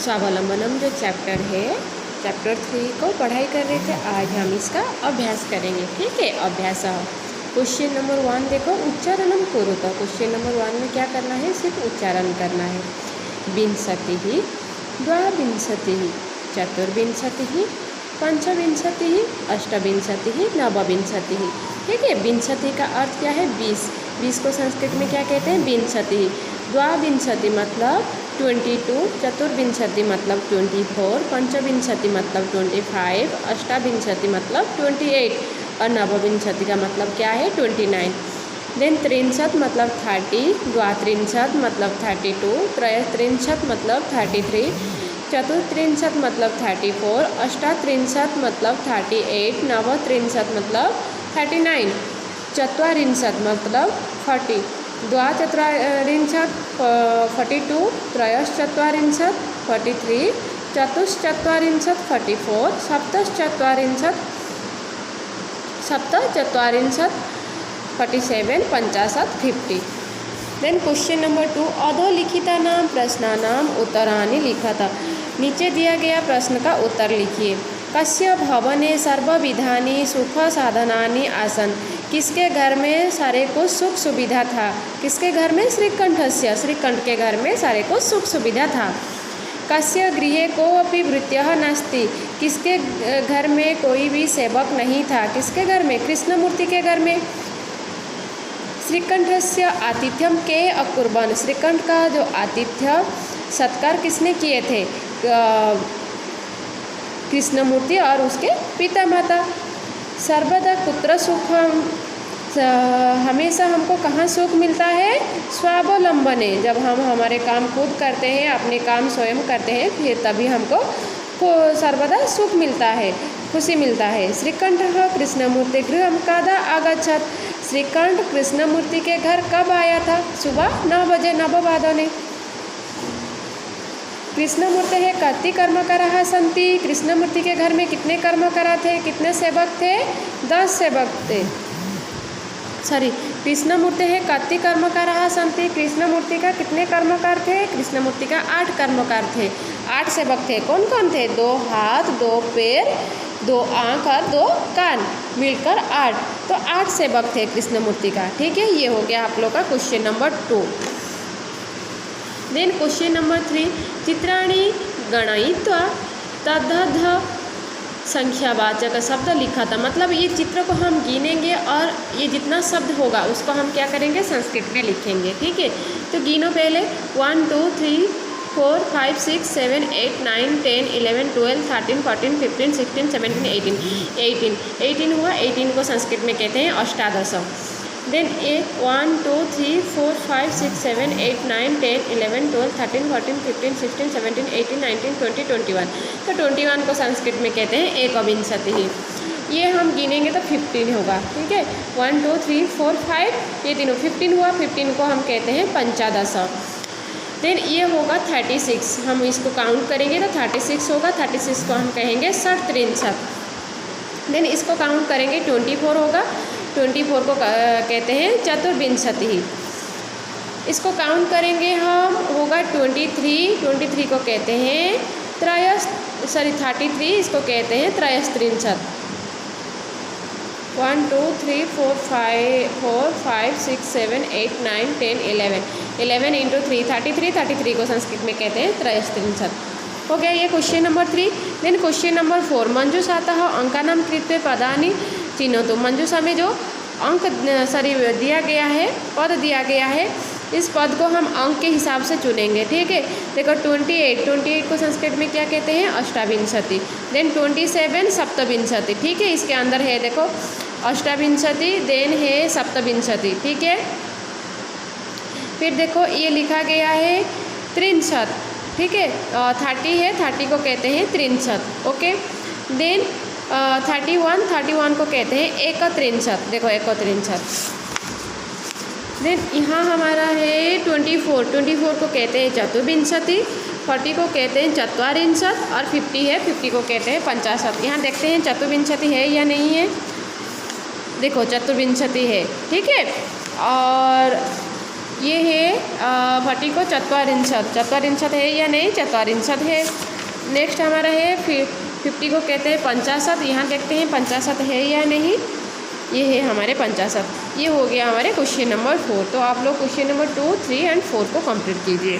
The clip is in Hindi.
स्वावलंबनम जो चैप्टर है, चैप्टर 3 को पढ़ाई कर रहे थे। आज हम इसका अभ्यास करेंगे, ठीक है। अभ्यास क्वेश्चन नंबर 1 देखो, उच्चारणम कुरुत। क्वेश्चन नंबर 1 में क्या करना है, सिर्फ उच्चारण करना है। विंशतिः, द्वाविंशतिः, चतुर्विंशतिः, पंचविंशतिः, अष्टविंशतिः, नवविंशतिः, ठीक है। विंशति का अर्थ क्या है, 20। 20 को संस्कृत में क्या कहते हैं, विंशति। द्वाविंशति मतलब 22, चतुर्विंशति मतलब 24, पंचविंशति मतलब 25, अष्टाविंशति मतलब 28 और नवविंशति का मतलब क्या है, 29। देन त्रिंशत मतलब 30, द्वात्रिंशत मतलब 32, त्रयस्त्रिंशत मतलब 33, चतुर्त्रिंशत मतलब 34, अष्टात्रिंशत मतलब 38, नवत्रिंशत मतलब 39, चत्वारिंशत मतलब 40, द्वाचत्वारिंशत 42, त्रयश्चत्वारिंशत 43, चतुश्चत्वारिंशत 44, सप्तश्चत्वारिंशत 47, 50, 50। देन क्वेश्चन नंबर 2, अधोलिखितानां प्रश्नानां उत्तराणि लिखत। नीचे दिया गया प्रश्न का उत्तर लिखिए। कस्य भवने सर्वविधानि सुख साधनानि आसन्। किसके घर में सारे को सुख सुविधा था। किसके घर में, श्रीकंठस्य, श्रीकंठ के घर में सारे को सुख सुविधा था। कस्य गृहे कोऽपि भृत्यः नास्ति। किसके घर में कोई भी सेवक नहीं था। किसके घर में, कृष्णमूर्ति के घर में। श्रीकंठस्य आतिथ्यम के अकुर्वन्। श्रीकंठ का जो आतिथ्य सत्कार किसने किए थे, कृष्णमूर्ति और उसके पिता माता। सर्वदा कुत्र सुखम। हमेशा हमको कहाँ सुख मिलता है, स्वावलंबने। जब हम हमारे काम खुद करते हैं, अपने काम स्वयं करते हैं, फिर तभी हमको सर्वदा सुख मिलता है, खुशी मिलता है। श्रीकंठः कृष्णमूर्ति गृहं कदा आगच्छत्। श्रीकंठ कृष्णमूर्ति के घर कब आया था, सुबह 9 बजे, नववादने। कृष्णमूर्ति है कति कर्मकराः सन्ति। कृष्णमूर्ति के घर में कितने कर्मकरा थे, कितने सेवक थे, 10 सेवक थे। कृष्णमूर्ति है कति कर्मकाराः सन्ति। कृष्णमूर्ति का कितने कर्मकार थे, कृष्णमूर्ति का 8 कर्मकार थे, 8 सेवक थे। कौन कौन थे, 2 हाथ, 2 पैर, 2 आँख और 2 कान, मिलकर 8। तो 8 सेवक थे कृष्णमूर्ति का, ठीक है। ये हो गया आप लोग का question number 2। Then question number 3, चित्राणि गणयित्वा तदध संख्यावाचक शब्द लिखा था। मतलब ये चित्र को हम गिनेंगे और ये जितना शब्द होगा उसको हम क्या करेंगे, संस्कृत में लिखेंगे, ठीक है। तो गिनो पहले, 1 2 3 4 5 6 7 8 9 10 11 12 13 14 15 16 17 18 18 हुआ। 18 को संस्कृत में कहते हैं अष्टादश। देन 1 2 3 4 5 6 7 8 9 10 11 12 13 14 15 16 17 18 19 20 21। तो 21 को संस्कृत में कहते हैं एकविंशतिः। ये हम गिनेंगे तो 15 होगा, ठीक है। 1 2 3 4 5 ये तीनों 15 हुआ। 15 को हम कहते हैं पंचादश। देन ये होगा 36। हम इसको काउंट करेंगे तो 36 होगा। 36 को हम कहेंगे षट्त्रिंशत्। देन इसको काउंट करेंगे 24 होगा। 24 को कहते हैं चतुर्विंशतिः। इसको काउंट करेंगे हम, होगा 23। 23 को कहते हैं 33, इसको कहते हैं त्रयस्त्रिंशत्। 1 2 3 4 5 6 7 8 9 10 11 11 × 3 33। 33 को संस्कृत में कहते हैं त्रयस्त्रिंशत्। हो गया ये question number 3। Then question number 4, मंजूषातः अंकानां कृत्वा पदानि चिन्हतु। मंजूषा में जो अंक दिया गया है, पद दिया गया है, इस पद को हम अंक के हिसाब से चुनेंगे, ठीक है। देखो 28 को संस्कृत में क्या कहते हैं, अष्टाविंशति। देन 27 सप्तविंशति, ठीक है। इसके अंदर है देखो अष्टाविंशति, देन है सप्तविंशति, ठीक है। फिर देखो ये लिखा गया है त्रिंशत्, ठीक है। 30 है, 30 को कहते हैं त्रिंशत्, ओके। देन 31 को कहते हैं एकत्रिंशत्, देखो एकत्रिंशत्। देन यहाँ हमारा है 24 को कहते हैं चतुर्विंशति, 40 को कहते हैं चत्वारिंशत् और 50 है, 50 को कहते हैं 50। यहाँ देखते हैं चतुर्विंशति है या नहीं है। देखो चतुर्विंशति है, ठीक है। और ये है भट्टी को चत्वारिंशत्, चत्वारिंशत् है या नहीं, चत्वारिंशत् है। नेक्स्ट हमारा है 50 को कहते हैं 50, यहाँ देखते हैं 50 है या नहीं, ये है हमारे 50। ये हो गया हमारे क्वेश्चन नंबर 4। तो आप लोग क्वेश्चन नंबर 2, 3 एंड 4 को कंप्लीट कीजिए।